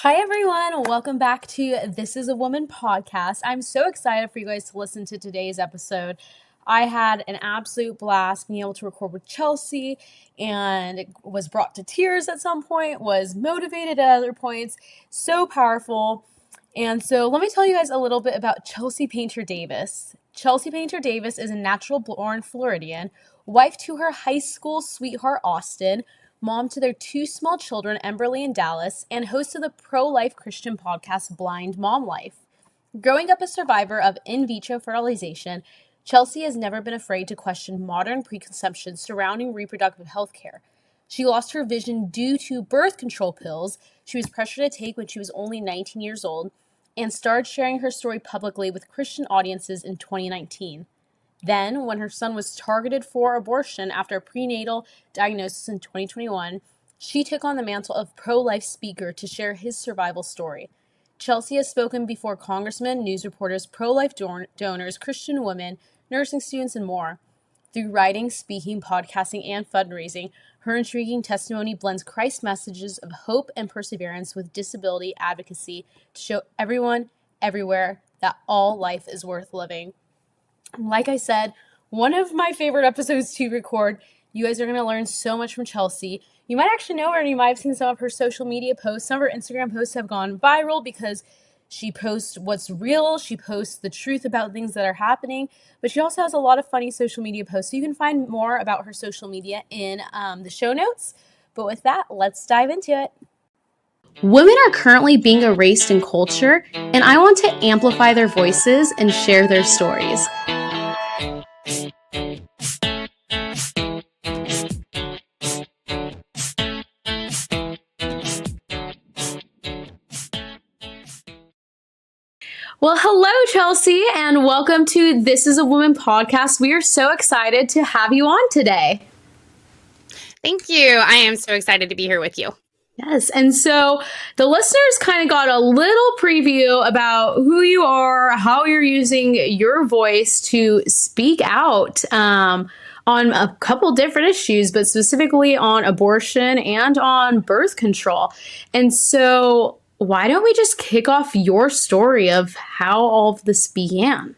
Hi, everyone. Welcome back to This is a Woman podcast. I'm so excited for you guys to listen to today's episode. I had an absolute blast being able to record with Chelsey and was brought to tears at some point, was motivated at other points, so powerful. And so let me tell you guys a little bit about Chelsey Painter Davis. Chelsey Painter Davis is a natural-born Floridian, wife to her high school sweetheart, Austin, mom to their two small children, Emberlee and Dallas, and host of the pro-life Christian podcast Blind Mom Life. Growing up a survivor of in-vitro fertilization, Chelsey has never been afraid to question modern preconceptions surrounding reproductive health care. She lost her vision due to birth control pills she was pressured to take when she was only 19 years old, and started sharing her story publicly with Christian audiences in 2019. Then, when her son was targeted for abortion after a prenatal diagnosis in 2021, she took on the mantle of pro-life speaker to share his survival story. Chelsey has spoken before congressmen, news reporters, pro-life donors, Christian women, nursing students, and more. Through writing, speaking, podcasting, and fundraising, her intriguing testimony blends Christ's messages of hope and perseverance with disability advocacy to show everyone, everywhere, that all life is worth living. Like I said, one of my favorite episodes to record. You guys are going to learn so much from Chelsey. You might actually know her, and you might have seen some of her social media posts. Some of her Instagram posts have gone viral because she posts what's real. She posts the truth about things that are happening. But she also has a lot of funny social media posts. So you can find more about her social media in the show notes. But with that, let's dive into it. Women are currently being erased in culture, and I want to amplify their voices and share their stories. Well, hello, Chelsey, and welcome to This is a Woman podcast. We are so excited to have you on today. Thank you. I am so excited to be here with you. Yes, and so the listeners kind of got a little preview about who you are, how you're using your voice to speak out on a couple different issues, but specifically on abortion and on birth control. And so why don't we just kick off your story of how all of this began?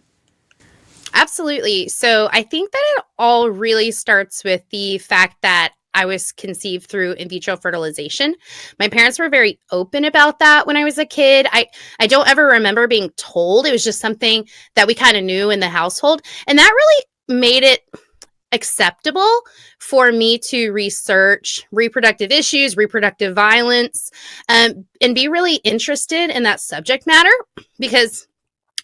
Absolutely. So I think that it all really starts with the fact that I was conceived through in vitro fertilization. My parents were very open about that when I was a kid. I don't ever remember being told. It was just something that we kind of knew in the household. And that really made it acceptable for me to research reproductive issues, reproductive violence, and be really interested in that subject matter, because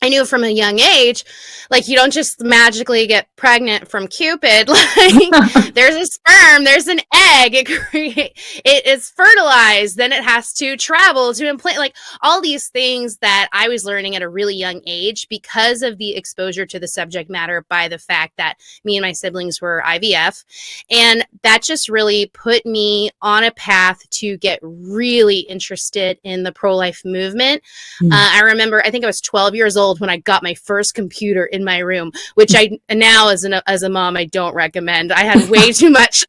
I knew from a young age, like, you don't just magically get pregnant from Cupid. Like, there's a sperm, there's an egg, it is fertilized, then it has to travel to implant, like all these things that I was learning at a really young age because of the exposure to the subject matter by the fact that me and my siblings were IVF. And that just really put me on a path to get really interested in the pro-life movement. I remember, I think I was 12 years old when I got my first computer in my room, which I now as a mom, I don't recommend. I had way too much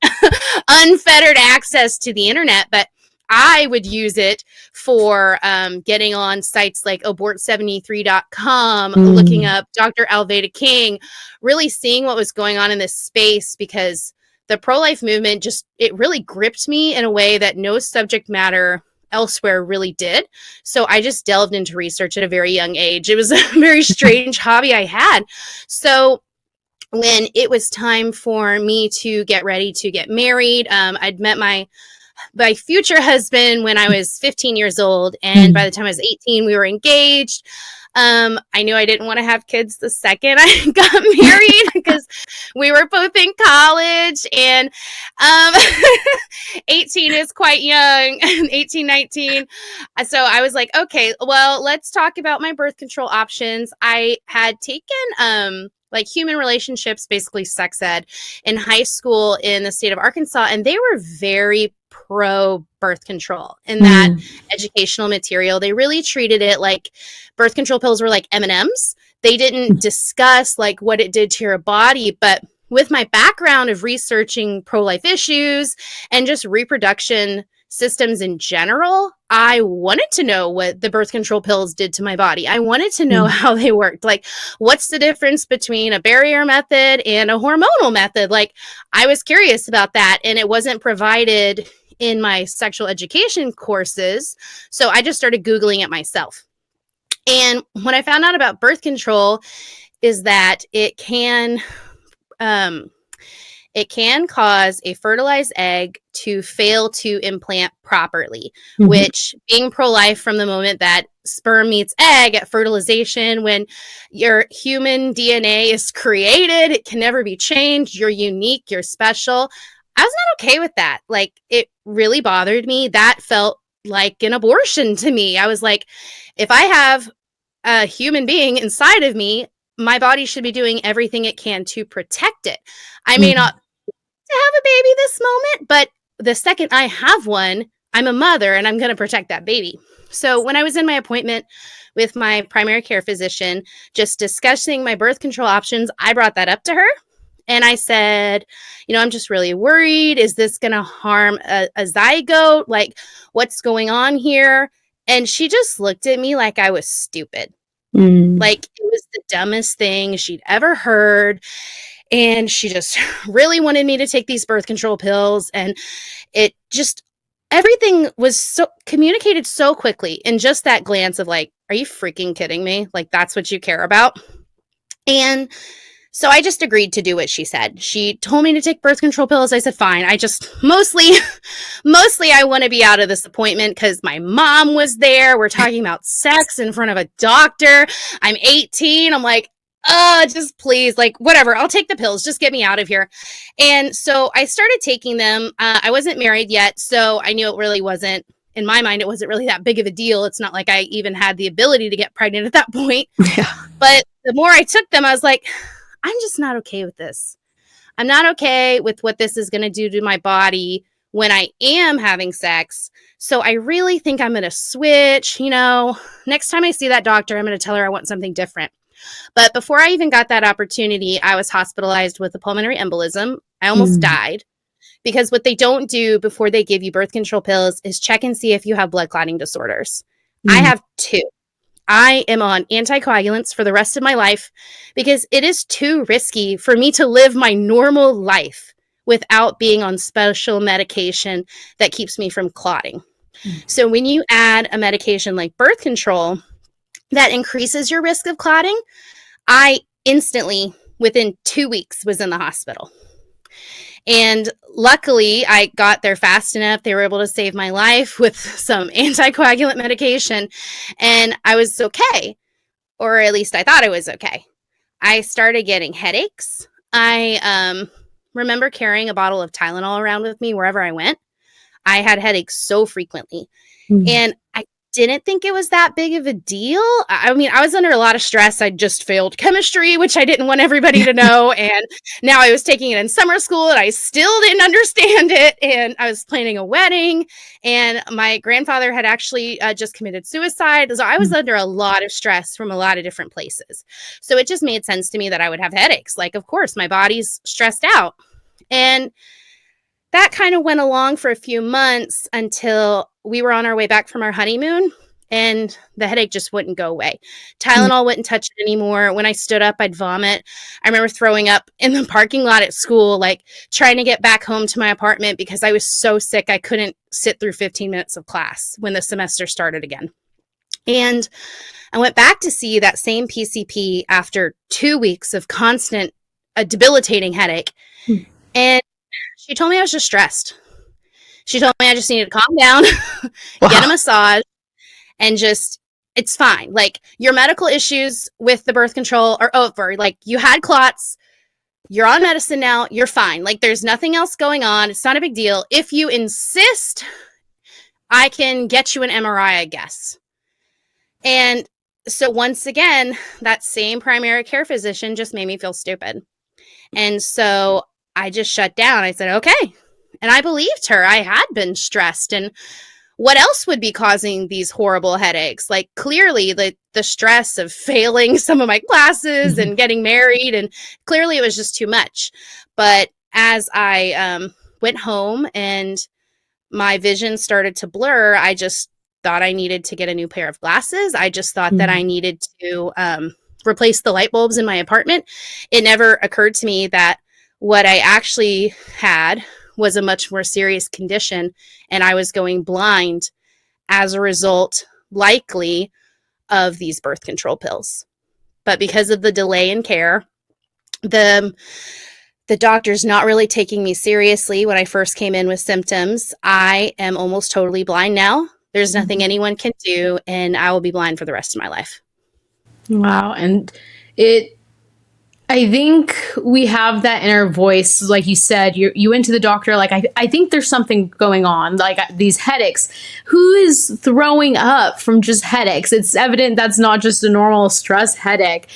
unfettered access to the internet, but I would use it for getting on sites like abort73.com, looking up Dr. Alveda King, really seeing what was going on in this space, because the pro-life movement it really gripped me in a way that no subject matter elsewhere really did. So I just delved into research at a very young age. It was a very strange hobby I had. So when it was time for me to get ready to get married, I'd met my future husband when I was 15 years old. And by the time I was 18, we were engaged. I knew I didn't want to have kids the second I got married because we were both in college, and 18 is quite young, 18, 19. So I was like, okay, well, let's talk about my birth control options. I had taken like human relationships, basically sex ed, in high school in the state of Arkansas, and they were very pro birth control in that educational material. They really treated it like birth control pills were like M&Ms. They didn't discuss like what it did to your body, but with my background of researching pro-life issues and just reproduction systems in general, I wanted to know what the birth control pills did to my body. I wanted to know how they worked. Like, what's the difference between a barrier method and a hormonal method? Like, I was curious about that, and it wasn't provided in my sexual education courses. So I just started Googling it myself. And when I found out about birth control is that it can cause a fertilized egg to fail to implant properly, which, being pro-life from the moment that sperm meets egg at fertilization, when your human DNA is created, it can never be changed. You're unique, you're special. I was not okay with that. Like, it really bothered me. That felt like an abortion to me. I was like, if I have a human being inside of me, my body should be doing everything it can to protect it. I may not to have a baby this moment, but the second I have one, I'm a mother and I'm going to protect that baby. So when I was in my appointment with my primary care physician, just discussing my birth control options, I brought that up to her. And I said, I'm just really worried. Is this going to harm a zygote? Like, what's going on here? And she just looked at me like I was stupid. Like, it was the dumbest thing she'd ever heard. And she just really wanted me to take these birth control pills. And it just, everything was so communicated so quickly in just that glance of like, are you freaking kidding me? Like, that's what you care about? And so I just agreed to do what she said. She told me to take birth control pills. I said, fine. I just mostly I want to be out of this appointment because my mom was there. We're talking about sex in front of a doctor. I'm 18. I'm like, just please, like, whatever. I'll take the pills. Just get me out of here. And so I started taking them. I wasn't married yet, so I knew it really wasn't, in my mind, it wasn't really that big of a deal. It's not like I even had the ability to get pregnant at that point. Yeah. But the more I took them, I was like, I'm just not okay with this. I'm not okay with what this is going to do to my body when I am having sex. So I really think I'm going to switch. Next time I see that doctor, I'm going to tell her I want something different. But before I even got that opportunity, I was hospitalized with a pulmonary embolism. I almost died because what they don't do before they give you birth control pills is check and see if you have blood clotting disorders. I have 2. I am on anticoagulants for the rest of my life because it is too risky for me to live my normal life without being on special medication that keeps me from clotting. So when you add a medication like birth control that increases your risk of clotting, I instantly, within 2 weeks, was in the hospital. And luckily, I got there fast enough. They were able to save my life with some anticoagulant medication, and I was okay, or at least I thought I was okay. I started getting headaches. I remember carrying a bottle of Tylenol around with me wherever I went. I had headaches so frequently, and I didn't think it was that big of a deal. I mean, I was under a lot of stress. I just failed chemistry, which I didn't want everybody to know. And now I was taking it in summer school and I still didn't understand it. And I was planning a wedding and my grandfather had actually just committed suicide. So I was under a lot of stress from a lot of different places. So it just made sense to me that I would have headaches. Like, of course, my body's stressed out. And that kind of went along for a few months until we were on our way back from our honeymoon and the headache just wouldn't go away. Tylenol wouldn't touch it anymore. When I stood up, I'd vomit. I remember throwing up in the parking lot at school, like trying to get back home to my apartment because I was so sick I couldn't sit through 15 minutes of class when the semester started again. And I went back to see that same PCP after 2 weeks of constant, debilitating headache. And she told me I was just stressed. She told me I just needed to calm down, get a massage, and just, it's fine. Like, your medical issues with the birth control are over. Like, you had clots, you're on medicine now, you're fine. Like, there's nothing else going on. It's not a big deal. If you insist, I can get you an MRI, I guess. And so once again, that same primary care physician just made me feel stupid. And so I just shut down. I said, okay. And I believed her. I had been stressed. And what else would be causing these horrible headaches? Like, clearly the stress of failing some of my classes and getting married. And clearly it was just too much. But as I went home and my vision started to blur, I just thought I needed to get a new pair of glasses. I just thought that I needed to replace the light bulbs in my apartment. It never occurred to me that what I actually had was a much more serious condition, and I was going blind as a result, likely, of these birth control pills. But because of the delay in care, the doctor's not really taking me seriously when I first came in with symptoms. I am almost totally blind now. There's nothing anyone can do, and I will be blind for the rest of my life. Wow. And I think we have that inner voice, like you said, you went to the doctor, like, I think there's something going on, like these headaches. Who is throwing up from just headaches? It's evident that's not just a normal stress headache.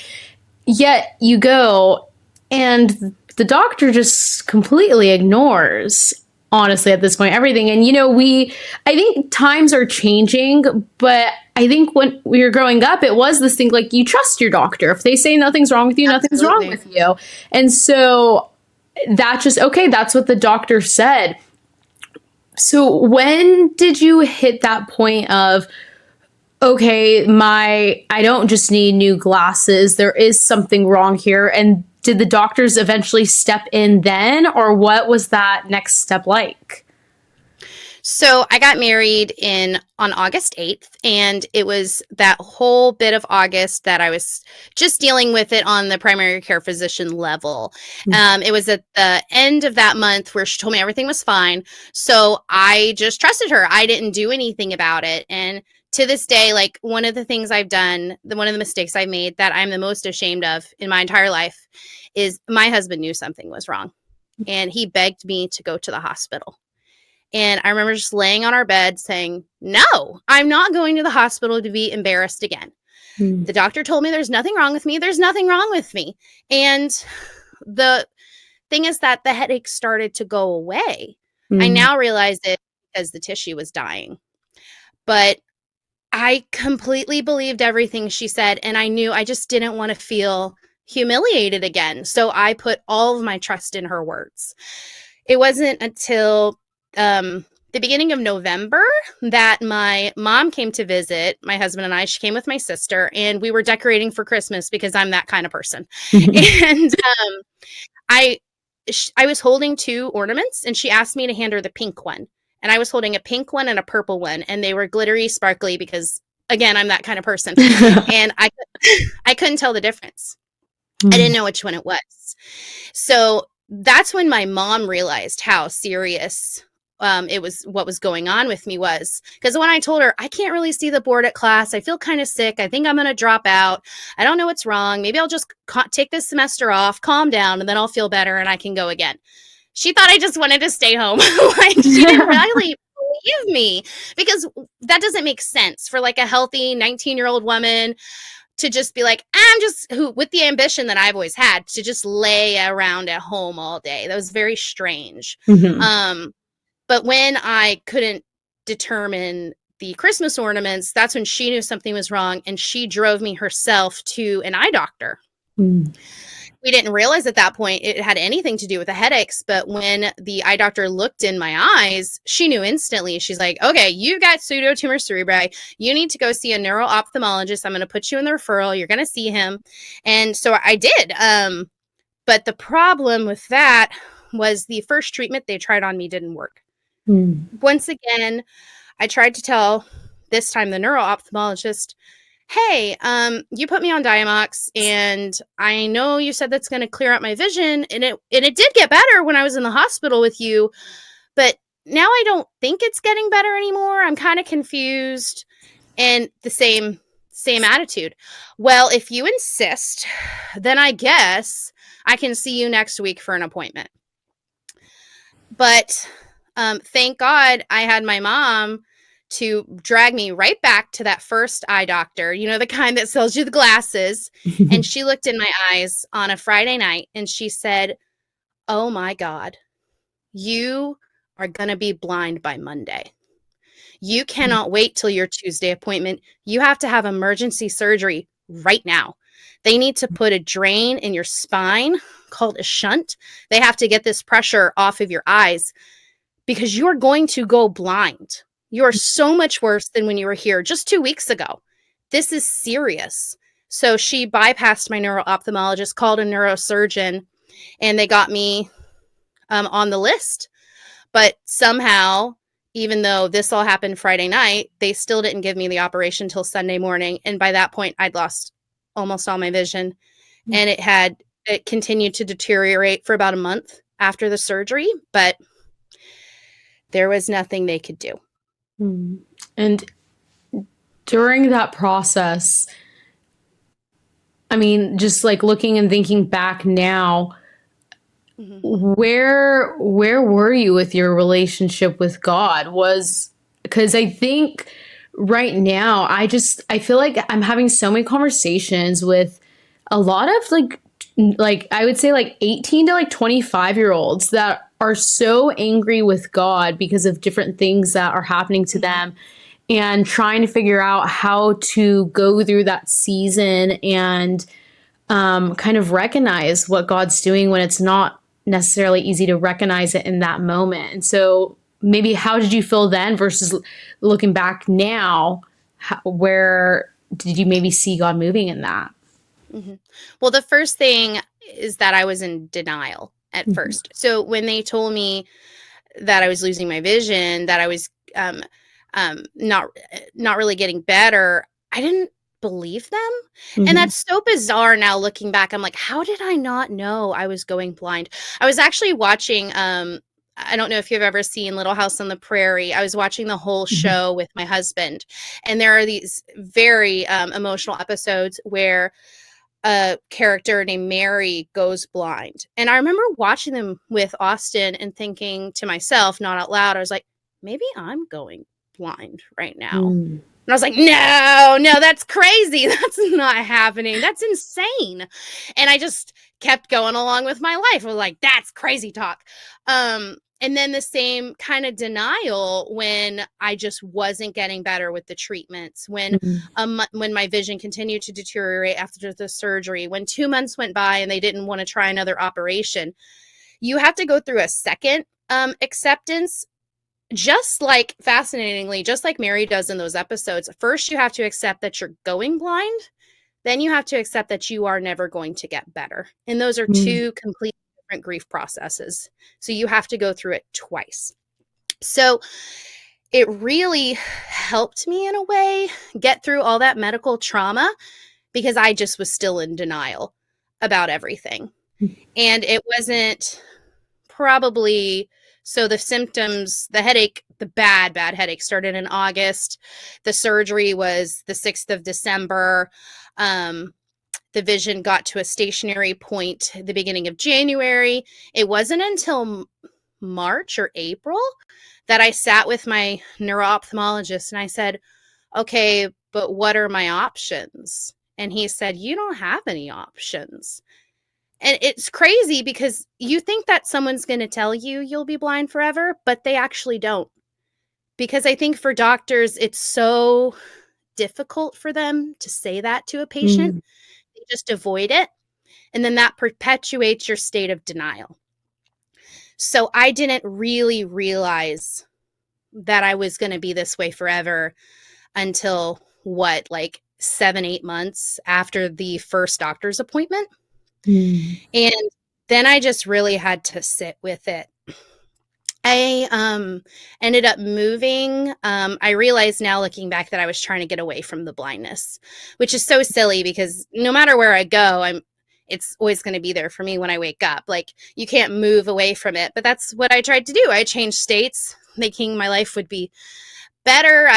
Yet you go and the doctor just completely ignores, honestly, at this point, everything. And, I think times are changing, but I think when we were growing up, it was this thing like you trust your doctor. If they say nothing's wrong with you, nothing's wrong with you. And so that just, okay, that's what the doctor said. So when did you hit that point of, okay, I don't just need new glasses, there is something wrong here? And did the doctors eventually step in then, or what was that next step like? So I got married on August 8th, and it was that whole bit of August that I was just dealing with it on the primary care physician level. It was at the end of that month where she told me everything was fine. So I just trusted her. I didn't do anything about it. And to this day, like, one of the things I've done, one of the mistakes I made that I'm the most ashamed of in my entire life is my husband knew something was wrong, and he begged me to go to the hospital. And I remember just laying on our bed saying, no, I'm not going to the hospital to be embarrassed again. The doctor told me there's nothing wrong with me. There's nothing wrong with me. And the thing is that the headache started to go away. I now realize it because the tissue was dying. But I completely believed everything she said, and I knew I just didn't want to feel humiliated again. So I put all of my trust in her words. It wasn't until the beginning of November that my mom came to visit my husband and I. She came with my sister, and we were decorating for Christmas because I'm that kind of person. And I was holding two ornaments, and she asked me to hand her the pink one. And I was holding a pink one and a purple one, and they were glittery, sparkly because, again, I'm that kind of person. And I couldn't tell the difference. I didn't know which one it was. So that's when my mom realized how serious it was, what was going on with me was. Because when I told her, I can't really see the board at class, I feel kind of sick, I think I'm going to drop out, I don't know what's wrong, maybe I'll just take this semester off, calm down, and then I'll feel better and I can go again. She thought I just wanted to stay home. Like, she didn't really believe me, because that doesn't make sense for like a healthy 19-year-old woman to just be like, with the ambition that I've always had, to just lay around at home all day. That was very strange. But when I couldn't determine the Christmas ornaments, that's when she knew something was wrong, and she drove me herself to an eye doctor. We didn't realize at that point it had anything to do with the headaches, but when the eye doctor looked in my eyes, she knew instantly. She's like, okay, you got pseudotumor cerebri. You need to go see a neuro-ophthalmologist. I'm going to put you in the referral. You're going to see him. And so I did. But the problem with that was the first treatment they tried on me didn't work. Once again, I tried to tell, this time, the neuro-ophthalmologist, hey, you put me on Diamox, and I know you said that's going to clear up my vision, and it did get better when I was in the hospital with you, but now I don't think it's getting better anymore. I'm kind of confused. And the same attitude. Well, if you insist, then I guess I can see you next week for an appointment. But thank God I had my mom to drag me right back to that first eye doctor, the kind that sells you the glasses. And she looked in my eyes on a Friday night, and she said, oh my God, you are going to be blind by Monday. You cannot wait till your Tuesday appointment. You have to have emergency surgery right now. They need to put a drain in your spine called a shunt. They have to get this pressure off of your eyes, because you're going to go blind. You're so much worse than when you were here just 2 weeks ago. This is serious. So she bypassed my neuro-ophthalmologist, called a neurosurgeon, and they got me on the list. But somehow, even though this all happened Friday night, they still didn't give me the operation until Sunday morning. And by that point, I'd lost almost all my vision. And it continued to deteriorate for about a month after the surgery, but there was nothing they could do. And during that process, I mean, just like looking and thinking back now, where were you with your relationship with God? Because I think right now I feel like I'm having so many conversations with a lot of like I would say like 18 to like 25-year-olds that are so angry with God because of different things that are happening to them, and trying to figure out how to go through that season and kind of recognize what God's doing when it's not necessarily easy to recognize it in that moment. And so maybe how did you feel then versus looking back now? Where did you maybe see God moving in that? Well, the first thing is that I was in denial at first. So when they told me that I was losing my vision, that I was not really getting better, I didn't believe them. And that's so bizarre now looking back. I'm like, how did I not know I was going blind? I was actually watching I don't know if you've ever seen Little House on the Prairie. I was watching the whole show with my husband, and there are these very emotional episodes where a character named Mary goes blind. And I remember watching them with Austin and thinking to myself, not out loud, I was like, maybe I'm going blind right now. And I was like, no, that's crazy. That's not happening. That's insane. And I just kept going along with my life. I was like, that's crazy talk. And then the same kind of denial when I just wasn't getting better with the treatments, when my vision continued to deteriorate after the surgery, when 2 months went by and they didn't want to try another operation. You have to go through a second acceptance, just like, fascinatingly, just like Mary does in those episodes. First, you have to accept that you're going blind. Then you have to accept that you are never going to get better. And those are two completely different grief processes. So you have to go through it twice. So it really helped me in a way get through all that medical trauma, because I just was still in denial about everything. And it wasn't probably, so the symptoms, the headache, the bad headache started in August. The surgery was the 6th of December. The vision got to a stationary point at the beginning of January. It wasn't until March or April that I sat with my neuro-ophthalmologist and I said, okay, but what are my options? And he said, you don't have any options. And it's crazy because you think that someone's going to tell you you'll be blind forever, but they actually don't. Because I think for doctors, it's so difficult for them to say that to a patient. They just avoid it. And then that perpetuates your state of denial. So I didn't really realize that I was going to be this way forever until like 7-8 months after the first doctor's appointment. And then I just really had to sit with it. I ended up moving. I realize now looking back that I was trying to get away from the blindness, which is so silly because no matter where I go, it's always going to be there for me when I wake up. Like, you can't move away from it, but that's what I tried to do. I changed states thinking my life would be better.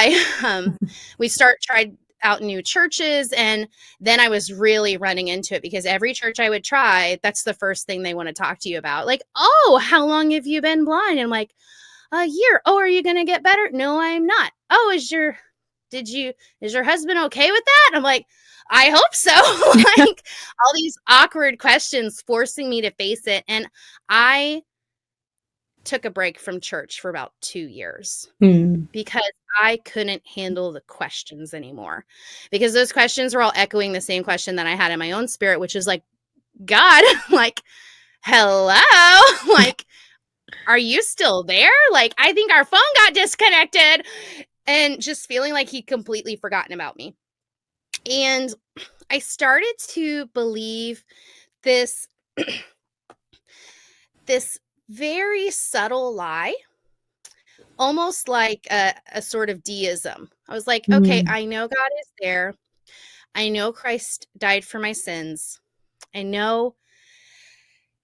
We tried out new churches, and then I was really running into it because every church I would try, that's the first thing they want to talk to you about. Like, oh, how long have you been blind? And I'm like, a year. Oh, are you going to get better? No, I'm not. Oh, is your husband okay with that? I'm like, I hope so. Like, all these awkward questions forcing me to face it. And I took a break from church for about 2 years because I couldn't handle the questions anymore, because those questions were all echoing the same question that I had in my own spirit, which is like, God, like, hello, like, are you still there? Like, I think our phone got disconnected. And just feeling like he'd completely forgotten about me. And I started to believe this this very subtle lie, almost like a sort of deism. I was like, okay, Mm, I know God is there. I know Christ died for my sins. I know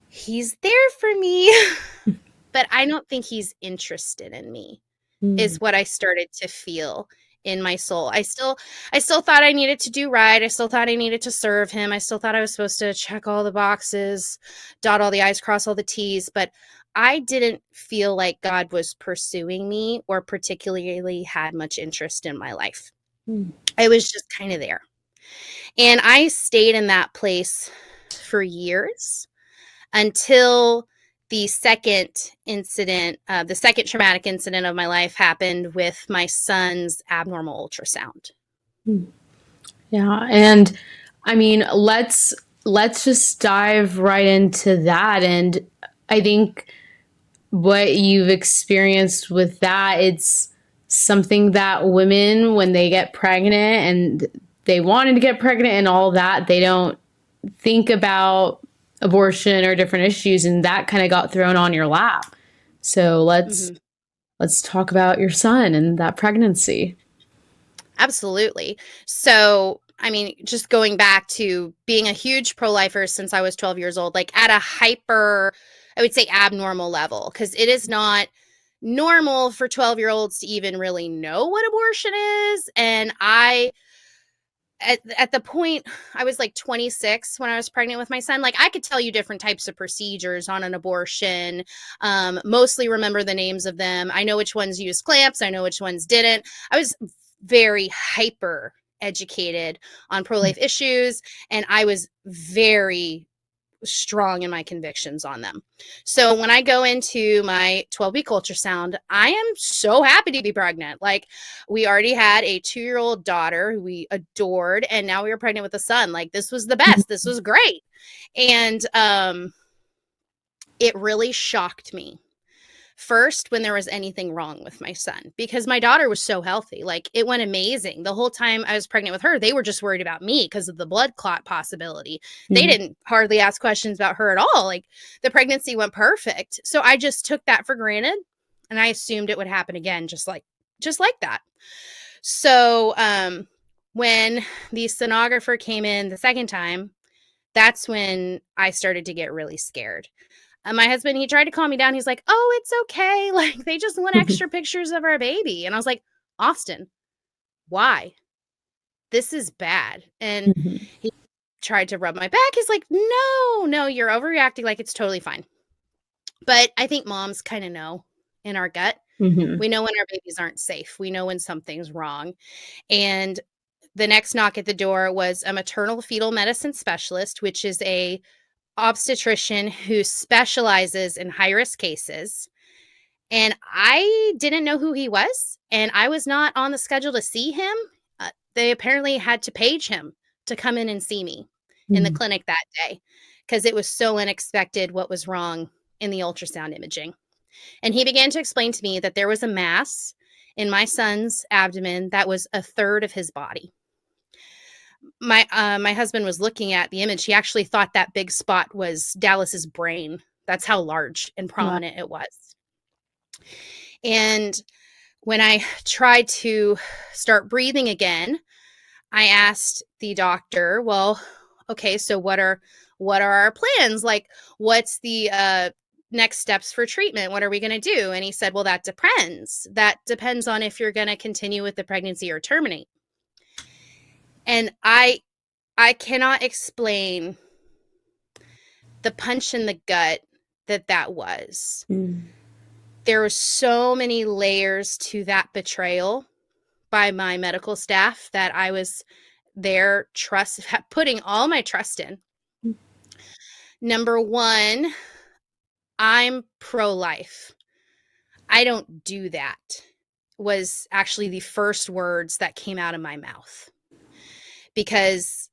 he's there for me, but I don't think he's interested in me. mm, Is what I started to feel in my soul. I still thought I needed to do right. I still thought I needed to serve him. I still thought I was supposed to check all the boxes, dot all the I's, cross all the T's, but I didn't feel like God was pursuing me or particularly had much interest in my life. mm, I was just kind of there. And I stayed in that place for years until the second traumatic incident of my life happened with my son's abnormal ultrasound. mm. Yeah, and I mean, let's just dive right into that. And I think what you've experienced with that, it's something that women, when they get pregnant and they wanted to get pregnant and all that, they don't think about abortion or different issues, and that kind of got thrown on your lap. So Mhm. let's talk about your son and that pregnancy. Absolutely. So, I mean, just going back to being a huge pro-lifer since I was 12 years old, like at a hyper, I would say abnormal level, because it is not normal for 12-year-olds to even really know what abortion is. And at the point I was like 26 when I was pregnant with my son, like I could tell you different types of procedures on an abortion, mostly remember the names of them. I know which ones used clamps. I know which ones didn't. I was very hyper educated on pro-life issues, and I was very strong in my convictions on them. So when I go into my 12-week ultrasound, I am so happy to be pregnant. Like, we already had a 2-year-old daughter who we adored, and now we were pregnant with a son. Like, this was the best. This was great. And it really shocked me first when there was anything wrong with my son, because my daughter was so healthy. Like, it went amazing. The whole time I was pregnant with her, they were just worried about me because of the blood clot possibility. They Mm-hmm. didn't hardly ask questions about her at all. Like, the pregnancy went perfect. So I just took that for granted, and I assumed it would happen again, just like that. So when the sonographer came in the second time, that's when I started to get really scared. My husband, he tried to calm me down. He's like, "Oh, it's okay. Like, they just want extra pictures of our baby." And I was like, "Austin, why? This is bad." And Mm-hmm. he tried to rub my back. He's like, "No, no, you're overreacting. Like, it's totally fine." But I think moms kind of know in our gut. Mm-hmm. We know when our babies aren't safe. We know when something's wrong. And the next knock at the door was a maternal fetal medicine specialist, which is a obstetrician who specializes in high risk cases. And I didn't know who he was, and I was not on the schedule to see him. They apparently had to page him to come in and see me in the clinic that day because it was so unexpected what was wrong in the ultrasound imaging. And he began to explain to me that there was a mass in my son's abdomen that was a third of his body. My husband was looking at the image. He actually thought that big spot was Dallas's brain. That's how large and Wow. prominent it was. And when I tried to start breathing again, I asked the doctor, "Well, okay, so what are our plans? Like, what's the next steps for treatment? What are we going to do?" And he said, "Well, that depends. That depends on if you're going to continue with the pregnancy or terminate." And I cannot explain the punch in the gut that was. Mm. There were so many layers to that betrayal by my medical staff that I was putting all my trust in. Number one, I'm pro-life. I don't do that, was actually the first words that came out of my mouth, because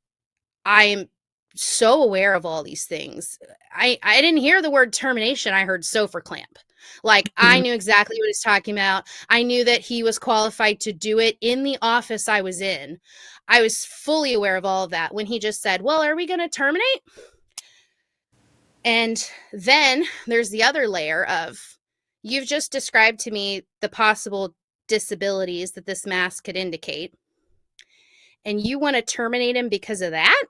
I'm so aware of all these things. I didn't hear the word termination. I heard Sofer clamp. Like, I Mhm. knew exactly what he's talking about. I knew that he was qualified to do it in the office I was in. I was fully aware of all of that when he just said, well, are we going to terminate? And then there's the other layer of, you've just described to me the possible disabilities that this mass could indicate, and you want to terminate him because of that?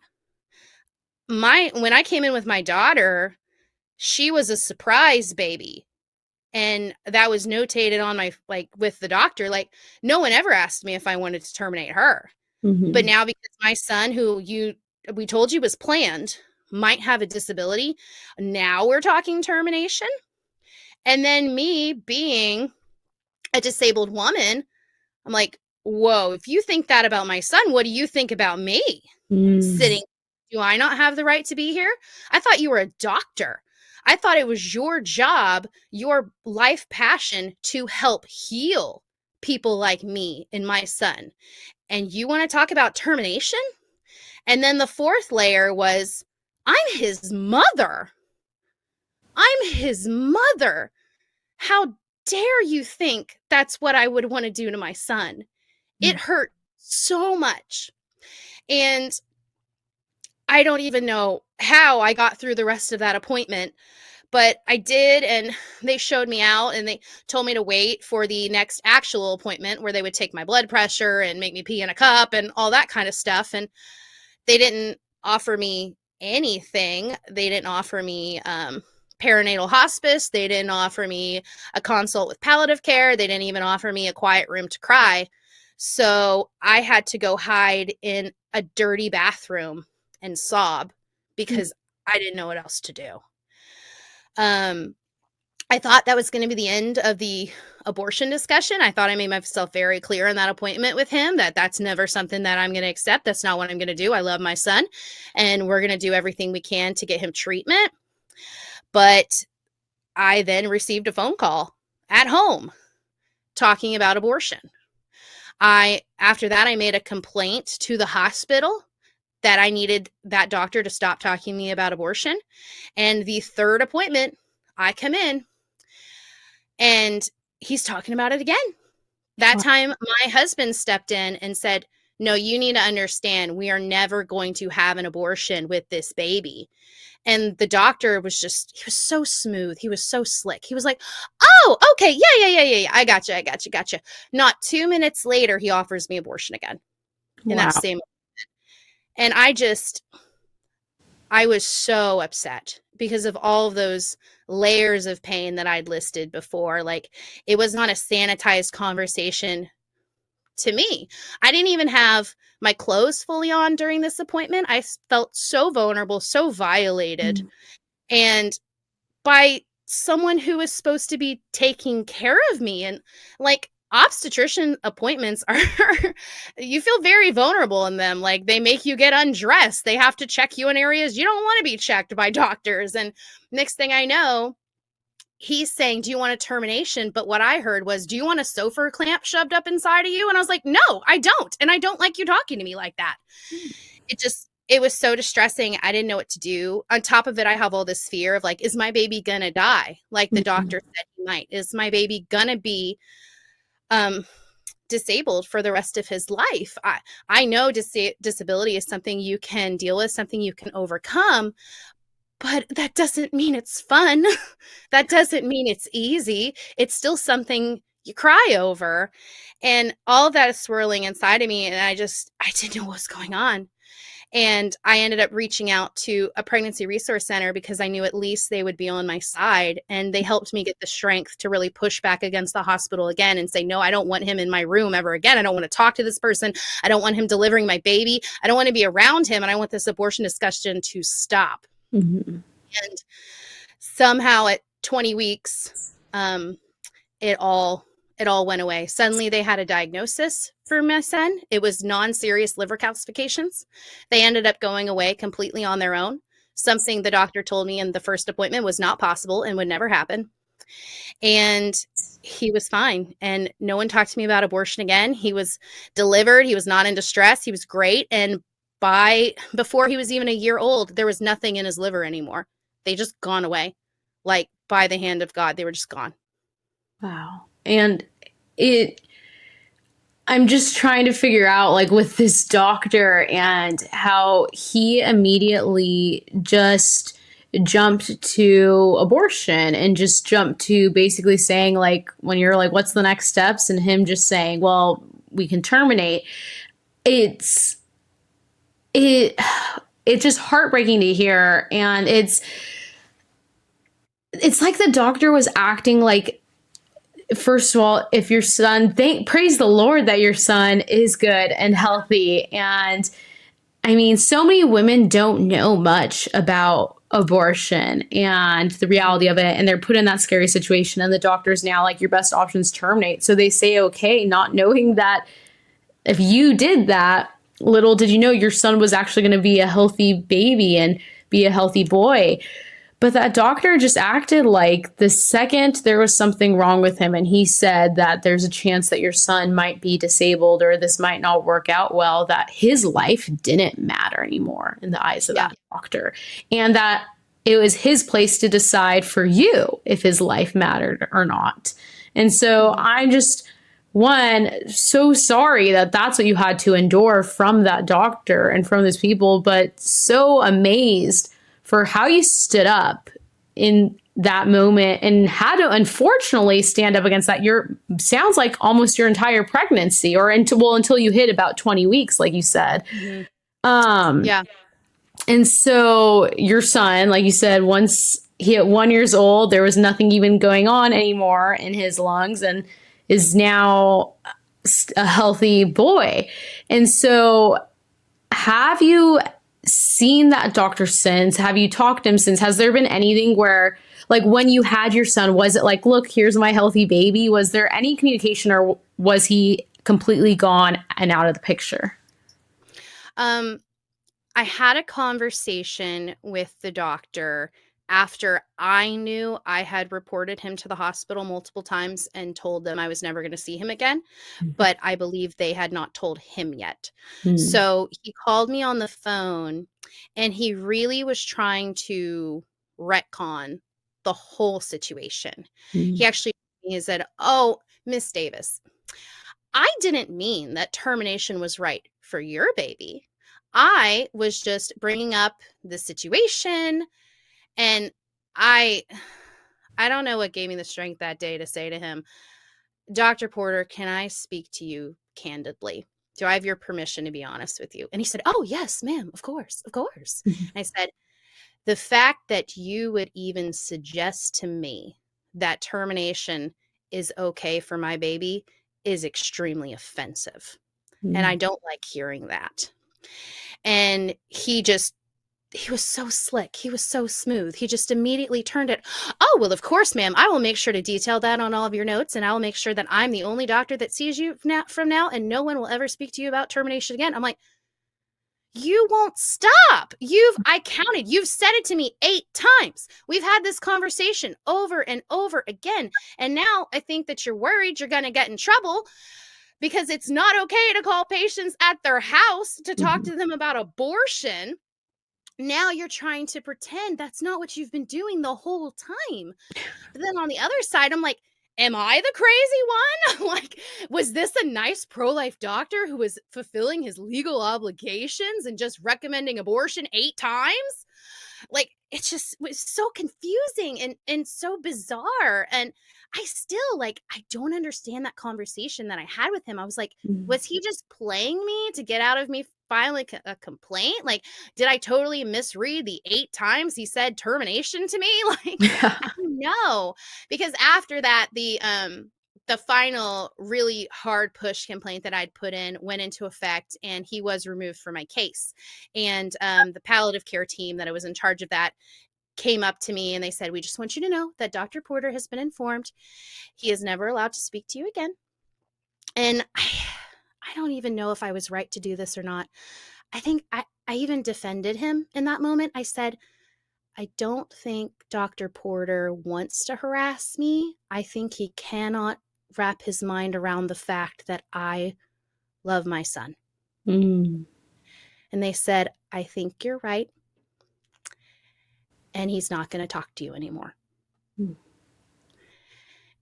When I came in with my daughter, she was a surprise baby. And that was notated on my, like, with the doctor. Like, no one ever asked me if I wanted to terminate her. But Mhm. now, because my son, who we told you was planned, might have a disability, now we're talking termination. And then me being a disabled woman, I'm like, whoa, if you think that about my son, what do you think about me? Mm. Sitting, do I not have the right to be here? I thought you were a doctor. I thought it was your job, your life passion to help heal people like me and my son. And you want to talk about termination? And then the fourth layer was, I'm his mother. I'm his mother. How dare you think that's what I would want to do to my son? It hurt so much. And I don't even know how I got through the rest of that appointment, but I did. And they showed me out and they told me to wait for the next actual appointment where they would take my blood pressure and make me pee in a cup and all that kind of stuff. And they didn't offer me anything. They didn't offer me perinatal hospice. They didn't offer me a consult with palliative care. They didn't even offer me a quiet room to cry. So I had to go hide in a dirty bathroom and sob because I didn't know what else to do. Um, I thought that was going to be the end of the abortion discussion. I thought I made myself very clear in that appointment with him that that's never something that I'm going to accept. That's not what I'm going to do. I love my son, and we're going to do everything we can to get him treatment. But I then received a phone call at home talking about abortion. After that, I made a complaint to the hospital that I needed that doctor to stop talking to me about abortion. And the third appointment, I come in and he's talking about it again. That Wow. time, my husband stepped in and said, no, you need to understand, we are never going to have an abortion with this baby. And the doctor was he was so smooth. He was so slick. He was like, oh, okay. Yeah. I gotcha. Not 2 minutes later, he offers me abortion again in that Wow. same. And I was so upset because of all of those layers of pain that I'd listed before. Like, it was not a sanitized conversation to me. I didn't even have my clothes fully on during this appointment. I felt so vulnerable, so violated. Mm. And by someone who is supposed to be taking care of me, and like, obstetrician appointments are you feel very vulnerable in them. Like, they make you get undressed, they have to check you in areas you don't want to be checked by doctors. And next thing I know, he's saying, do you want a termination? But what I heard was, do you want a sofa clamp shoved up inside of you? And I was like, no, I don't. And I don't like you talking to me like that. It was so distressing. I didn't know what to do. On top of it, I have all this fear of, like, is my baby gonna die? Like the Mhm. doctor said he might. Is my baby gonna be um disabled for the rest of his life? I know disability is something you can deal with, something you can overcome, but that doesn't mean it's fun. That doesn't mean it's easy. It's still something you cry over. And all of that is swirling inside of me, and I didn't know what was going on. And I ended up reaching out to a pregnancy resource center because I knew at least they would be on my side. And they helped me get the strength to really push back against the hospital again and say, no, I don't want him in my room ever again. I don't want to talk to this person. I don't want him delivering my baby. I don't want to be around him. And I want this abortion discussion to stop. Mhm. And somehow at 20 weeks, it all went away. Suddenly they had a diagnosis for my son. It was non-serious liver calcifications. They ended up going away completely on their own. Something the doctor told me in the first appointment was not possible and would never happen. And he was fine. And no one talked to me about abortion again. He was delivered. He was not in distress. He was great. And before he was even a year old, there was nothing in his liver anymore. They just gone away. Like, by the hand of God, they were just gone. Wow. And it I'm just trying to figure out, like, with this doctor and how he immediately just jumped to abortion and just jumped to basically saying, like, when you're like, what's the next steps? And him just saying, well, we can terminate. It's it it's just heartbreaking to hear. And it's like the doctor was acting like, first of all, if your son, praise the Lord that your son is good and healthy. And I mean, so many women don't know much about abortion and the reality of it. And they're put in that scary situation. And the doctor's now like, your best option is terminate. So they say, okay, not knowing that if you did that, little did you know your son was actually going to be a healthy baby and be a healthy boy. But that doctor just acted like the second there was something wrong with him and he said that there's a chance that your son might be disabled or this might not work out well, that his life didn't matter anymore in the eyes of Yeah. that doctor. And that it was his place to decide for you if his life mattered or not. And so Mhm. I'm just, one, so sorry that that's what you had to endure from that doctor and from those people, but so amazed for how you stood up in that moment and had to unfortunately stand up against that. Your sounds like almost your entire pregnancy, or until you hit about 20 weeks, like you said. Mhm. Um, Yeah. and so your son, like you said, once he hit 1 years old, there was nothing even going on anymore in his lungs, and is now a healthy boy. And so have you seen that doctor since? Have you talked to him since? Has there been anything where, like, when you had your son, was it like, look, here's my healthy baby? Was there any communication, or was he completely gone and out of the picture? Um, I had a conversation with the doctor after I knew I had reported him to the hospital multiple times and told them I was never going to see him again, but I believe they had not told him yet. Mm-hmm. So he called me on the phone and he really was trying to retcon the whole situation. He actually he said, "Oh, Miss Davis, I didn't mean that termination was right for your baby. I was just bringing up the situation and I I don't know what gave me the strength that day to say to him, Dr. Porter, can I speak to you candidly? Do I have your permission to be honest with you?" And he said, "Oh, yes, ma'am. Of course. Of course." And I said, "The fact that you would even suggest to me that termination is okay for my baby is extremely offensive. And I Mm-hmm. don't like hearing that." And he was so slick. He was so smooth. He just immediately turned it. "Oh, well, of course, ma'am. I will make sure to detail that on all of your notes, and I will make sure that I'm the only doctor that sees you from now, and no one will ever speak to you about termination again." I'm like, "You won't stop. I counted. You've said it to me 8 times. We've had this conversation over and over again. And now I think that you're worried you're going to get in trouble because it's not okay to call patients at their house to talk Mm-hmm. to them about abortion. Now you're trying to pretend that's not what you've been doing the whole time." But then on the other side, I'm like, am I the crazy one? Like, was this a nice pro life doctor who was fulfilling his legal obligations and just recommending abortion 8 times? Like, it's just was so confusing and so bizarre. And I still, like, I don't understand that conversation that I had with him. I was like, was he just playing me to get out of me filing a complaint? Like, did I totally misread the 8 times he said termination to me? Like, I Mm-hmm. don't know. Because after that, the final really hard push complaint that I'd put in went into effect, and he was removed from my case. And the palliative care team that I was in charge of that came up to me and they said, "We just want you to know that Dr. Porter has been informed. He is never allowed to speak to you again." And I don't even know if I was right to do this or not. I think I even defended him in that moment. I said, "I don't think Dr. Porter wants to harass me. I think he cannot wrap his mind around the fact that I love my son." Mm-hmm. And they said, "I think you're right. And he's not going to talk to you anymore."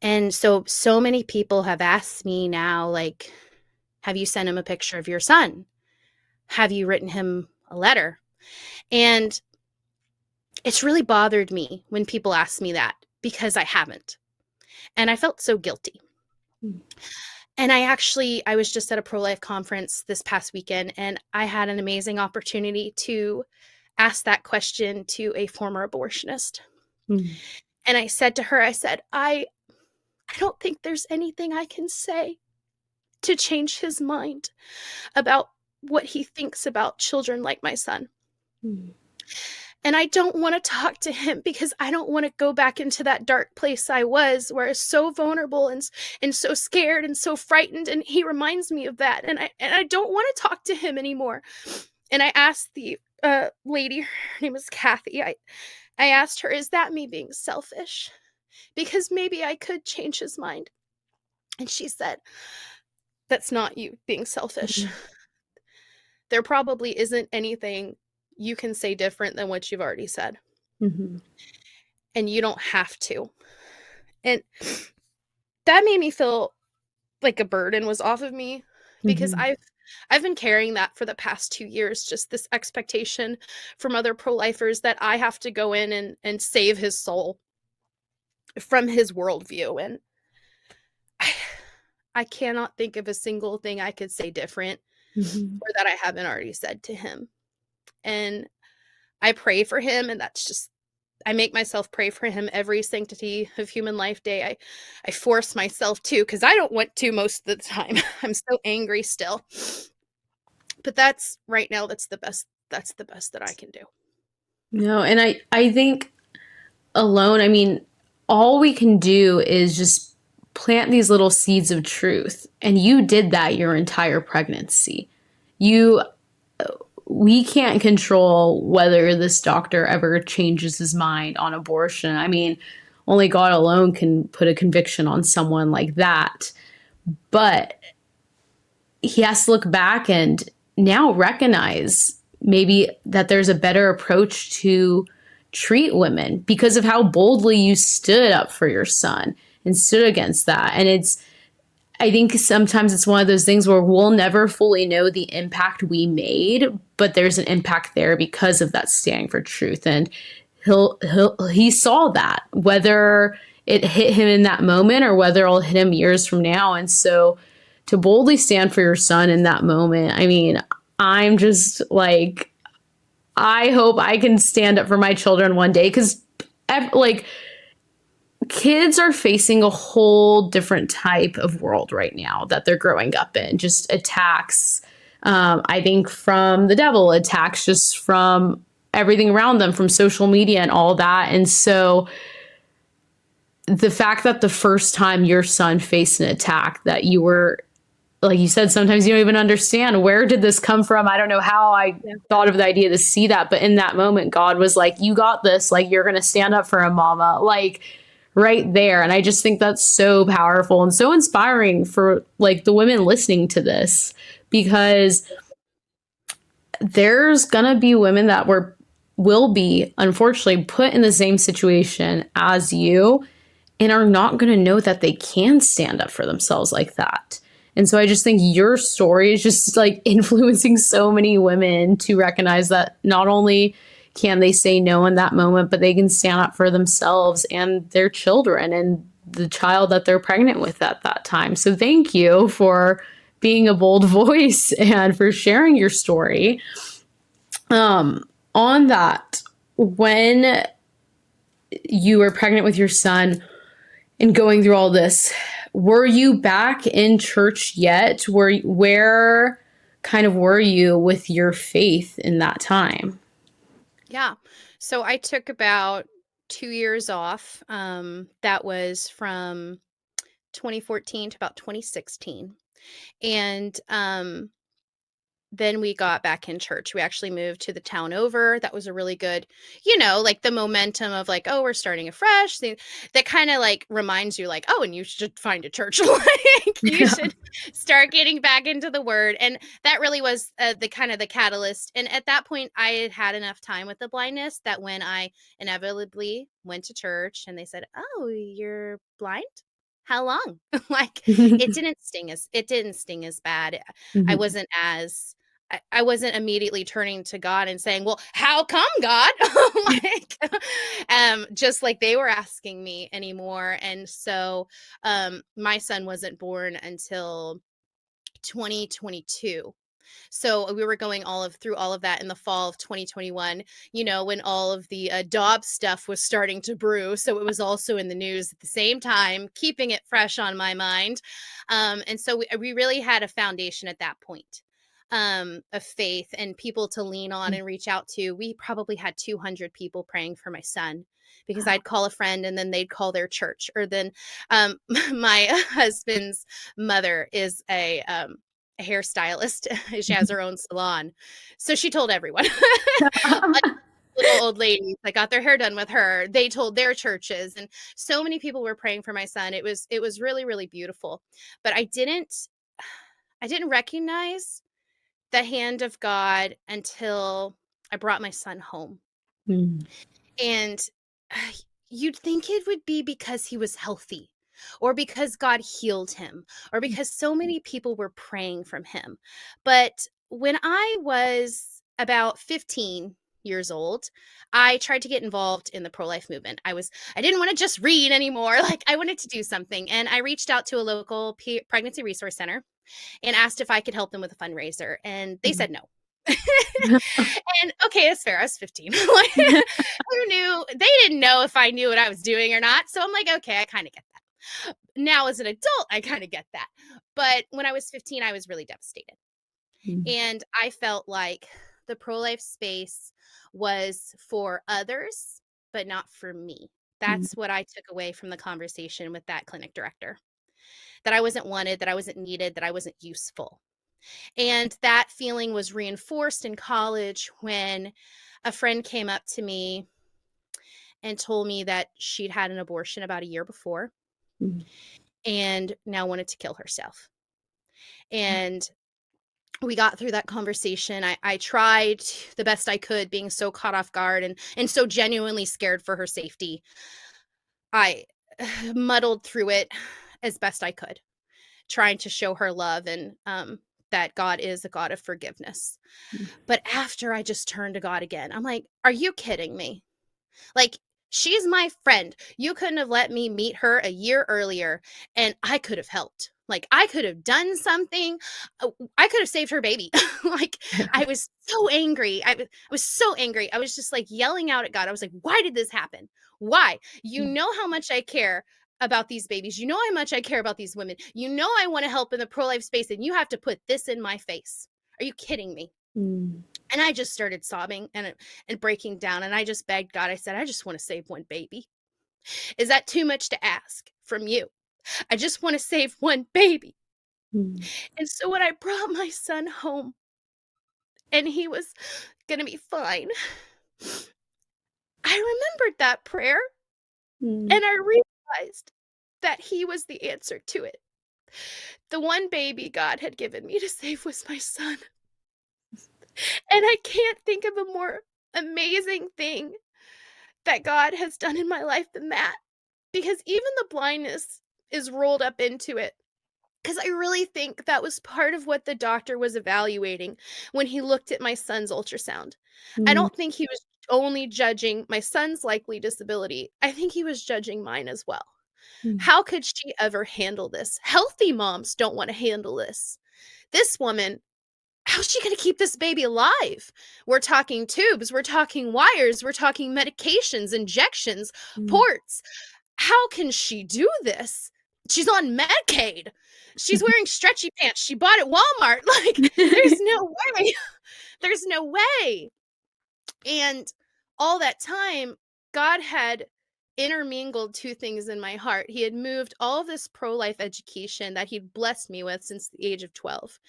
And so many people have asked me now, like, have you sent him a picture of your son? Have you written him a letter? And it's really bothered me when people ask me that because I haven't. And I felt so guilty. Mm. And I was just at a pro-life conference this past weekend, and I had an amazing opportunity to ask that question to a former abortionist. Mm. And I said to her, I don't think there's anything I can say to change his mind about what he thinks about children like my son. Mm. And I don't want to talk to him because I don't want to go back into that dark place I was, where I was so vulnerable and so scared and so frightened. And he reminds me of that. And I don't want to talk to him anymore. And I asked the lady, her name is Kathy. I asked her, is that me being selfish? Because maybe I could change his mind. And she said, that's not you being selfish. Mm. There probably isn't anything you can say different than what you've already said. Mhm. And you don't have to. And that made me feel like a burden was off of me, because Mhm. I've been carrying that for the past 2 years, just this expectation from other pro-lifers that I have to go in and save his soul from his worldview. And I, I cannot think of a single thing I could say different Mhm. or that I haven't already said to him. And I pray for him, and that's just, I make myself pray for him every Sanctity of Human Life Day. I force myself to, because I don't want to most of the time. I'm so angry still. But that's right now, that's the best that I can do. No, and I think alone, I mean, all we can do is just plant these little seeds of truth. And you did that your entire pregnancy. You We can't control whether this doctor ever changes his mind on abortion. I mean, only God alone can put a conviction on someone like that. But he has to look back and now recognize maybe that there's a better approach to treat women because of how boldly you stood up for your son and stood against that. And I think sometimes it's one of those things where we'll never fully know the impact we made, but there's an impact there because of that standing for truth. And he saw that, whether it hit him in that moment or whether it'll hit him years from now. And so to boldly stand for your son in that moment, I mean, I'm just like, I hope I can stand up for my children one day, because like kids are facing a whole different type of world right now that they're growing up in. Just attacks, I think, from the devil, attacks just from everything around them, from social media and all that. And so the fact that the first time your son faced an attack, that you were, like you said, sometimes you don't even understand, where did this come from? I don't know how I Yeah. thought of the idea to see that, but in that moment, God was like, you got this, like, you're going to stand up for a mama, like right there. And I just think that's so powerful and so inspiring for like the women listening to this, because there's going to be women that will be unfortunately put in the same situation as you and are not going to know that they can stand up for themselves like that. And so I just think your story is just like influencing so many women to recognize that not only can they say no in that moment, but they can stand up for themselves and their children and the child that they're pregnant with at that time. So thank you for being a bold voice and for sharing your story. On that, when you were pregnant with your son, and going through all this, were you back in church yet? Where kind of were you with your faith in that time? Yeah. So I took about 2 years off. That was from 2014 to about 2016. And then we got back in church. We actually moved to the town over. That was a really good, like the momentum of like, oh, we're starting afresh. That kind of like reminds you like, oh, and you should find a church. Like you Yeah. should start getting back into the word. And that really was the kind of the catalyst. And at that point, I had had enough time with the blindness that when I inevitably went to church and they said, oh, you're blind? how long? Like, it didn't sting as bad. I Mhm. wasn't as I wasn't immediately turning to God and saying, "Well, how come, God?" Like, just like they were asking me anymore. And so, my son wasn't born until 2022. So we were going through all of that in the fall of 2021, when all of the Dobbs stuff was starting to brew. So it was also in the news at the same time, keeping it fresh on my mind. And so we really had a foundation at that point, of faith and people to lean on and reach out to. We probably had 200 people praying for my son, because I'd call a friend and then they'd call their church. Or then, my husband's mother is a hairstylist. She has her own salon. So she told everyone. Like, little old ladies that got their hair done with her, they told their churches, and so many people were praying for my son. It was really, really beautiful. But I didn't recognize the hand of God until I brought my son home. Mm. And uh, you'd think it would be because he was healthy, or because God healed him, or because so many people were praying from him. But when I was about 15 years old, I tried to get involved in the pro-life movement. I didn't want to just read anymore. Like, I wanted to do something. And I reached out to a local pregnancy resource center and asked if I could help them with a fundraiser. And they Mhm. said no. And okay, it's fair. I was 15. Like, who knew? They didn't know if I knew what I was doing or not. So I'm like, okay, I kind of get that. Now, as an adult, I kind of get that. But when I was 15, I was really devastated. Mm. And I felt like the pro life space was for others, but not for me. Mm. That's what I took away from the conversation with that clinic director, that I wasn't wanted, that I wasn't needed, that I wasn't useful. And that feeling was reinforced in college when a friend came up to me and told me that she'd had an abortion about a year before Mm. and now wanted to kill herself. And we got through that conversation. I tried the best I could, being so caught off guard and so genuinely scared for her safety. I muddled through it as best I could, trying to show her love, and that God is a God of forgiveness. Mm. But after I just turned to God again, I'm like, are you kidding me? Like, she's my friend. You couldn't have let me meet her a year earlier and I could have helped. Like, I could have done something. I could have saved her baby. Like, I was so angry. I was so angry. I was just like yelling out at God. I was like, why did this happen? Why? You Mm. know how much I care about these babies. You know how much I care about these women. You know I want to help in the pro-life space, and you have to put this in my face. Are you kidding me? Mm. And I just started sobbing and breaking down, and I just begged God. I said, I just want to save one baby. Is that too much to ask from you? I just want to save one baby. Mm. And so when I brought my son home and he was going to be fine, I remembered that prayer Mm. and I realized that he was the answer to it. The one baby God had given me to save was my son. And I can't think of a more amazing thing that God has done in my life than that. Because even the blindness is rolled up into it. Because I really think that was part of what the doctor was evaluating when he looked at my son's ultrasound. I Mm. don't think he was only judging my son's likely disability. I think he was judging mine as well. Mm. How could she ever handle this? Healthy moms don't want to handle this. This woman, how's she going to keep this baby alive? We're talking tubes, we're talking wires, we're talking medications, injections, Mm. ports. How can she do this? She's on Medicaid. She's wearing stretchy pants she bought at Walmart. Like, there's no way. There's no way. And all that time, God had intermingled two things in my heart. He had moved all of this pro life education that he'd blessed me with since the age of 12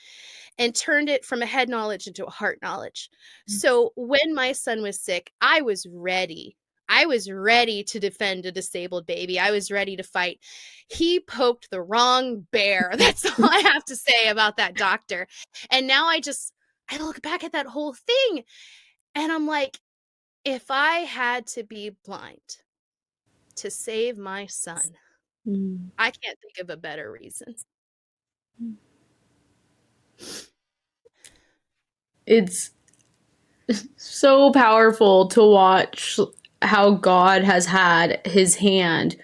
and turned it from a head knowledge into a heart knowledge. So when my son was sick, I was ready. I was ready to defend a disabled baby. I was ready to fight. He poked the wrong bear. That's all I have to say about that doctor. And now I look back at that whole thing and I'm like, if I had to be blind to save my son, Mm. I can't think of a better reason. It's so powerful to watch how God has had his hand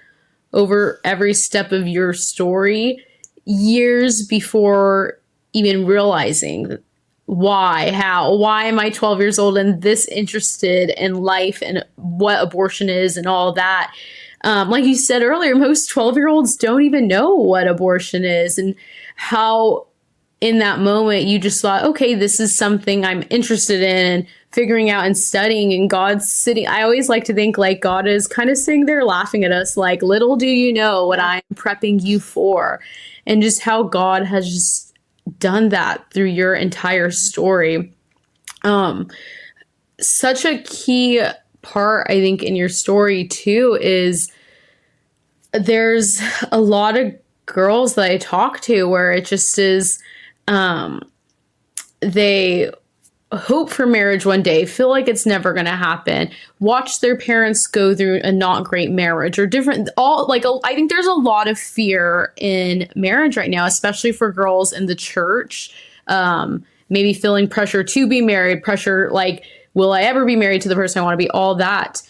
over every step of your story years before even realizing why am I 12 years old and this interested in life and what abortion is and all that. Like you said earlier, most 12-year-olds don't even know what abortion is, and how in that moment you just thought, okay, this is something I'm interested in figuring out and studying, and God's sitting. I always like to think like God is kind of sitting there laughing at us like, little do you know what Yeah. I'm prepping you for. And just how God has just done that through your entire story. um Such a key part, I think, in your story too is there's a lot of girls that I talk to where it just is, um they hope for marriage one day, feel like it's never going to happen, watch their parents go through a not great marriage or different, all like, I think there's a lot of fear in marriage right now, especially for girls in the church. Maybe feeling pressure to be married, pressure like, will I ever be married to the person I want to be, all that.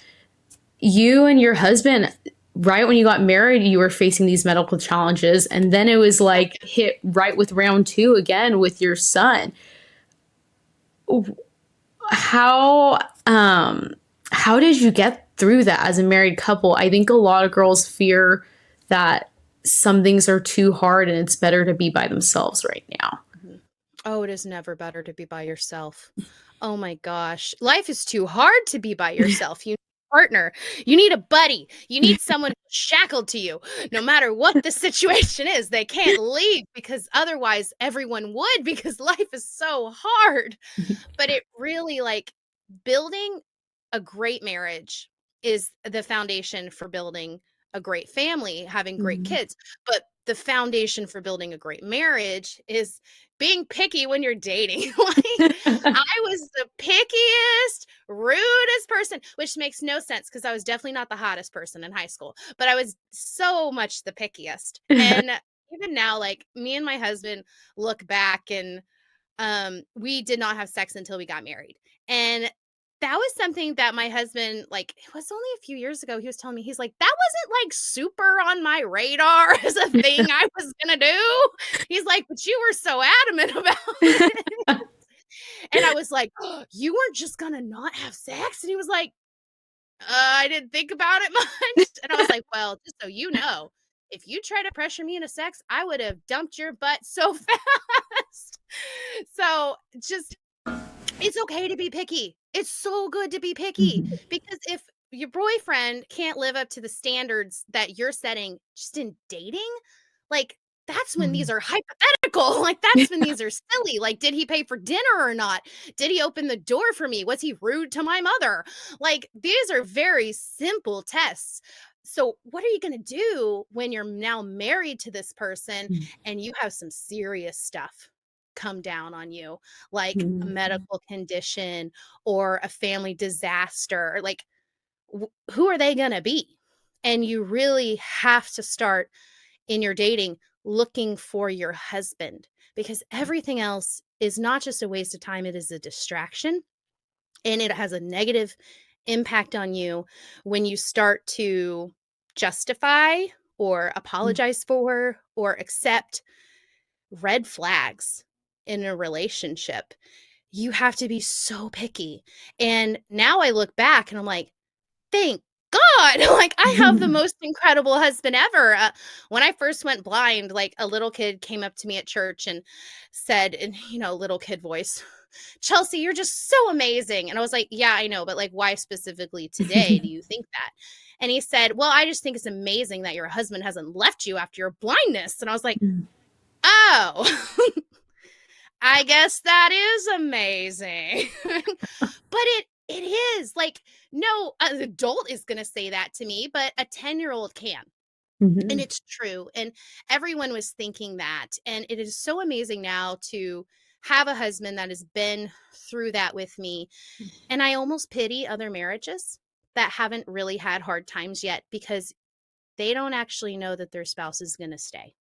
You and your husband, right when you got married, you were facing these medical challenges, and then it was like hit right with round two again with your son. How how did you get through that as a married couple? I think a lot of girls fear that some things are too hard and it's better to be by themselves right now. Mhm. Oh, it is never better to be by yourself. Oh my gosh. Life is too hard to be by yourself. You need a partner. You need a buddy. You need someone shackled to you. No matter what the situation is, they can't leave because otherwise everyone would because life is so hard. But it really like building a great marriage is the foundation for building a great family, having great Mhm. kids. But the foundation for building a great marriage is being picky when you're dating. Like I was the pickiest, rudest person, which makes no sense because I was definitely not the hottest person in high school, but I was so much the pickiest. And even now, like me and my husband look back and we did not have sex until we got married. And that was something that my husband, like, it was only a few years ago, he was telling me, he's like, that wasn't like super on my radar as a thing I was gonna do. He's like, but you were so adamant about it. And I was like, "Oh, you weren't just gonna not have sex?" And he was like, I didn't think about it much. And I was like, well, just so you know, if you try to pressure me into sex, I would have dumped your butt so fast. So just it's okay to be picky. It's so good to be picky Mhm. because if your boyfriend can't live up to the standards that you're setting just in dating, like that's when these Mhm. are hypothetical. Like that's when these are silly. Like, did he pay for dinner or not? Did he open the door for me? Was he rude to my mother? Like, these are very simple tests. So, what are you going to do when you're now married to this person and you have some serious stuff come down on you? Like a Mhm. medical condition or a family disaster, like who are they going to be? And you really have to start in your dating looking for your husband because everything else is not just a waste of time, it is a distraction and it has a negative impact on you when you start to justify or apologize for or accept red flags in a relationship. You have to be so picky. And now I look back and I'm like, thank God, like I have the most incredible husband ever. When I first went blind, like a little kid came up to me at church and said, in little kid voice, Chelsey, you're just so amazing. And I was like, yeah, I know, but like, why specifically today do you think that? And he said, well, I just think it's amazing that your husband hasn't left you after your blindness. And I was like, oh, I guess that is amazing. But it is like no adult is going to say that to me, but a 10-year-old can. And Mhm. it's true. And everyone was thinking that. And it is so amazing now to have a husband that has been through that with me. And I almost pity other marriages that haven't really had hard times yet because they don't actually know that their spouse is going to stay.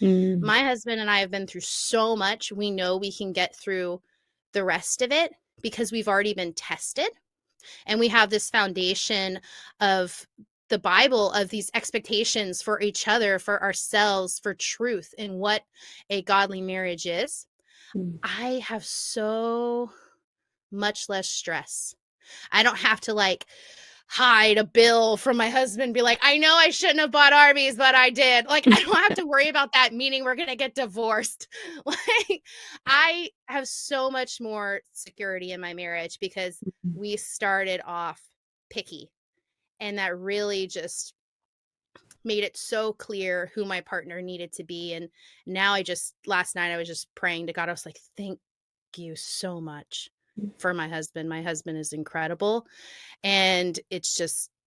Mm. My husband and I have been through so much. We know we can get through the rest of it because we've already been tested, and we have this foundation of the Bible, of these expectations for each other, for ourselves, for truth, and what a godly marriage is. Mm. I have so much less stress. I don't have to like hide a bill from my husband, be like, I know I shouldn't have bought Arby's, but I did. Like, I don't have to worry about that, meaning we're going to get divorced. Like, I have so much more security in my marriage because we started off picky. And that really just made it so clear who my partner needed to be. And now last night, I was just praying to God. I was like, thank you so much for my husband. My husband is incredible. And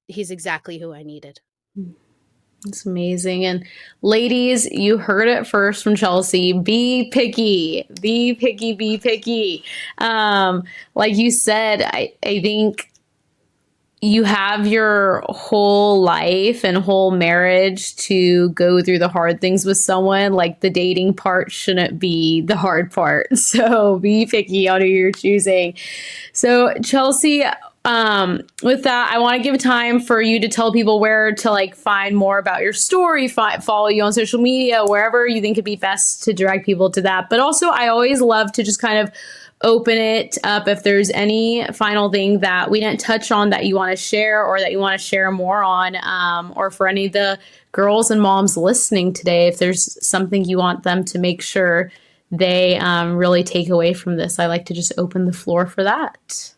he's exactly who I needed. It's amazing. And ladies, you heard it first from Chelsey. Be picky. Be picky. Be picky. Like you said, I think you have your whole life and whole marriage to go through the hard things with someone. Like the dating part shouldn't be the hard part. So be picky on who you're choosing. So Chelsey, with that, I want to give time for you to tell people where to like find more about your story, follow you on social media, wherever you think it'd be best to direct people to that. But also, I always love to just kind of open it up if there's any final thing that we didn't touch on that you want to share or that you want to share more on, or for any of the girls and moms listening today, if there's something you want them to make sure they really take away from this, I like to just open the floor for that.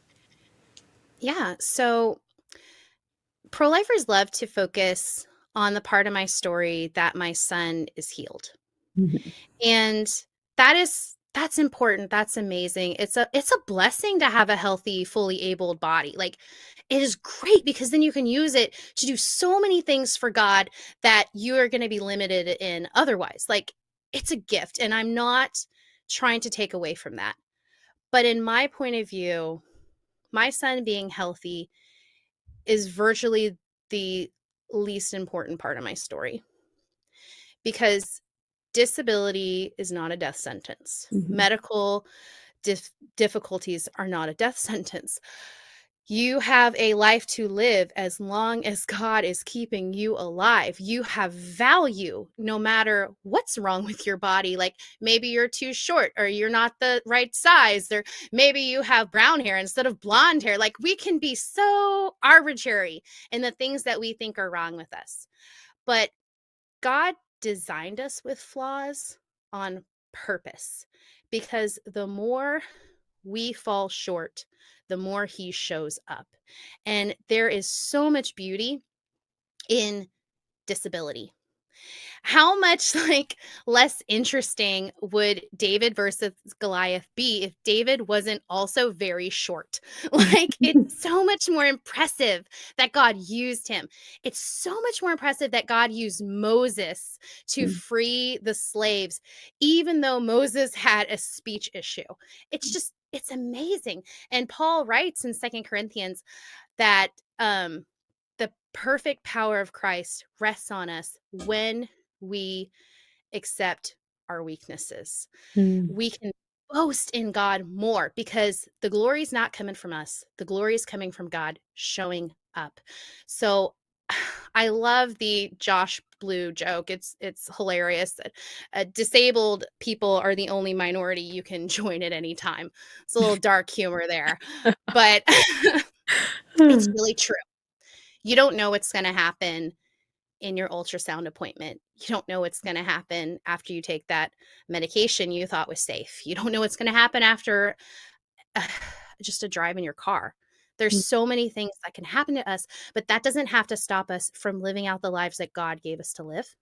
Yeah. So pro-lifers love to focus on the part of my story that my son is healed. Mhm. And that's important. That's amazing. It's a blessing to have a healthy, fully abled body. Like, it is great because then you can use it to do so many things for God that you are going to be limited in otherwise. Like, it's a gift, and I'm not trying to take away from that. But in my point of view, my son being healthy is virtually the least important part of my story, because disability is not a death sentence. Mhm. Medical difficulties are not a death sentence. You have a life to live as long as God is keeping you alive. You have value no matter what's wrong with your body. Like, maybe you're too short, or you're not the right size, or maybe you have brown hair instead of blonde hair. Like, we can be so arbitrary in the things that we think are wrong with us. But God designed us with flaws on purpose, because the more we fall short, the more he shows up. And there is so much beauty in disability. How much like less interesting would David versus Goliath be if David wasn't also very short? Like, it's so much more impressive that God used him. It's so much more impressive that God used Moses to free the slaves, even though Moses had a speech issue. It's amazing. And Paul writes in Second Corinthians that the perfect power of Christ rests on us when we accept our weaknesses. Mm. We can boast in God more because the glory is not coming from us. The glory is coming from God showing up. So I love the Josh Blue joke. It's hilarious that disabled people are the only minority you can join at any time. It's a little dark humor there, but it's really true. You don't know what's going to happen in your ultrasound appointment. You don't know what's going to happen after you take that medication you thought was safe. You don't know what's going to happen after uh, just a drive in your car. There's so many things that can happen to us, but that doesn't have to stop us from living out the lives that God gave us to live.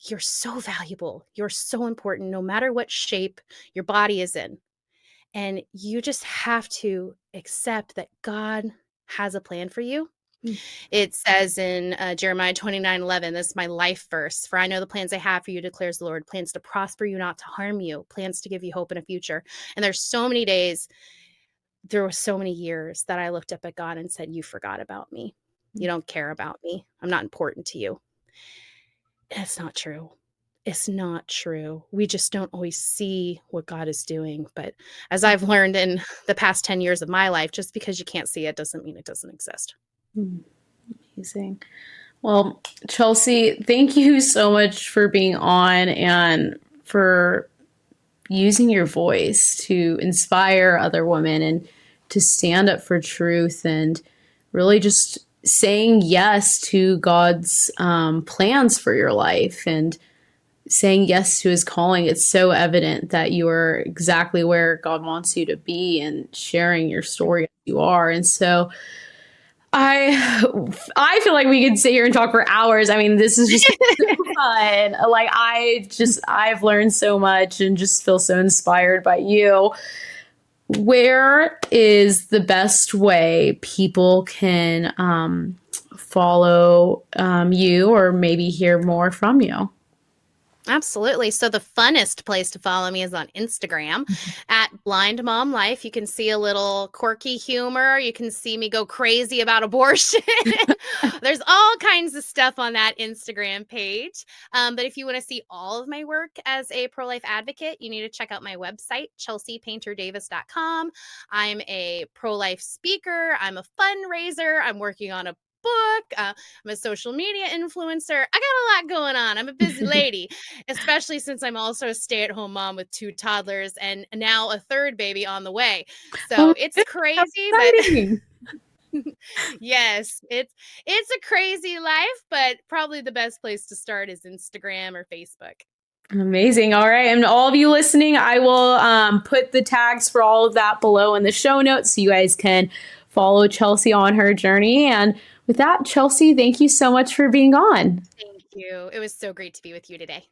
You're so valuable. You're so important, no matter what shape your body is in. And you just have to accept that God has a plan for you. It says in Jeremiah 29:11, this is my life verse. For I know the plans I have for you, declares the Lord, plans to prosper you, not to harm you, plans to give you hope in a future. And there's so many days, there were so many years that I looked up at God and said, you forgot about me. You don't care about me. I'm not important to you. It's not true. It's not true. We just don't always see what God is doing. But as I've learned in the past 10 years of my life, just because you can't see it doesn't mean it doesn't exist. Amazing. Well, Chelsey, thank you so much for being on and for using your voice to inspire other women and to stand up for truth and really just saying yes to God's plans for your life and saying yes to his calling. It's so evident that you are exactly where God wants you to be and sharing your story as you are. And so I feel like we could sit here and talk for hours. I mean, this is just so fun. Like I've learned so much and just feel so inspired by you. Where is the best way people can follow you or maybe hear more from you? Absolutely. So the funnest place to follow me is on Instagram at Blind Mom Life. You can see a little quirky humor. You can see me go crazy about abortion. There's all kinds of stuff on that Instagram page. But if you want to see all of my work as a pro-life advocate, you need to check out my website, ChelseyPainterDavis.com. I'm a pro-life speaker. I'm a fundraiser. I'm working on a book. I'm a social media influencer. I got a lot going on. I'm a busy lady, especially since I'm also a stay-at-home mom with 2 toddlers and now a 3rd baby on the way. So Oh, it's crazy, exciting. but yes, it's a crazy life, but probably the best place to start is Instagram or Facebook. Amazing. All right. And all of you listening, I will put the tags for all of that below in the show notes so you guys can follow Chelsey on her journey. And with that, Chelsey, thank you so much for being on. Thank you. It was so great to be with you today.